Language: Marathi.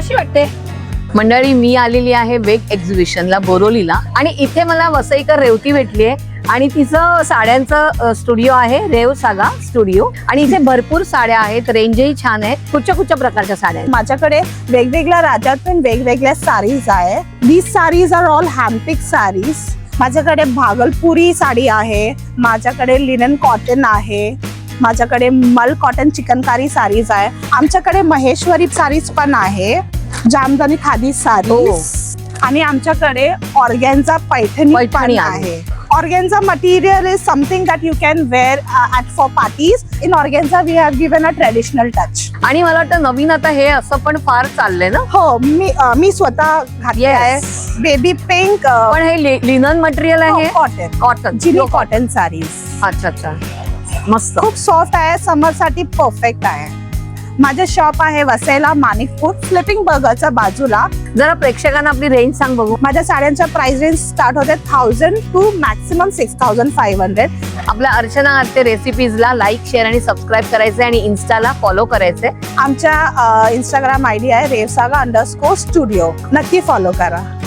कशी वाटते मंडळी? मी आलेली आहे वेग एक्झिबिशनला बोरोलीला आणि इथे मला वसईकर रेवती भेटली आहे आणि तिचं साड्यांचं स्टुडिओ आहे, रेव सागा स्टुडिओ. आणि इथे भरपूर साड्या आहेत, रेंजही छान आहे. कुठच्या प्रकारच्या साड्या आहेत? माझ्याकडे वेगवेगळ्या राज्यात पण वेगवेगळ्या साडीज आहे. These saris are all handpick saris. माझ्याकडे भागलपुरी साडी आहे, माझ्याकडे लिनन कॉटन आहे, माझ्याकडे मल कॉटन चिकनकारी साडीज आहे, आमच्याकडे महेश्वरी साडीज पण आहे, जामदानी खादी साडीज आणि आमच्याकडे ऑर्गेन्झा पैठणी पण आहे. Organza material is something that you can wear at for parties. In organza we have given a traditional touch. आणि मला वाटतं नवीन आता हे असं पण फार चाललंय ना? हो, मी स्वतः घातली आहे. Baby pink. पण हे लिनन मटेरियल आहे? कॉटन जिनी कॉटन साडीज. अच्छा, मस्त. खूप सॉफ्ट आहे, समर साठी परफेक्ट आहे. माझे शॉप आहे वसईला माणिकपूर फ्लिपिंग बर्गरच्या बाजूला. जरा प्रेक्षकांना आपली रेंज सांग बघू. माझ्या साड्यांच्या प्राइस रेंज स्टार्ट होते 1000 टू मॅक्सिमम 6500. आपल्या अर्चना आरते रेसिपीजला लाईक, शेअर आणि सबस्क्राईब करायचंय आणि इन्स्टाला फॉलो करायचंय. आमच्या इंस्टाग्राम आयडी आहे रेवसागा_स्टुडिओ. नक्की फॉलो करा.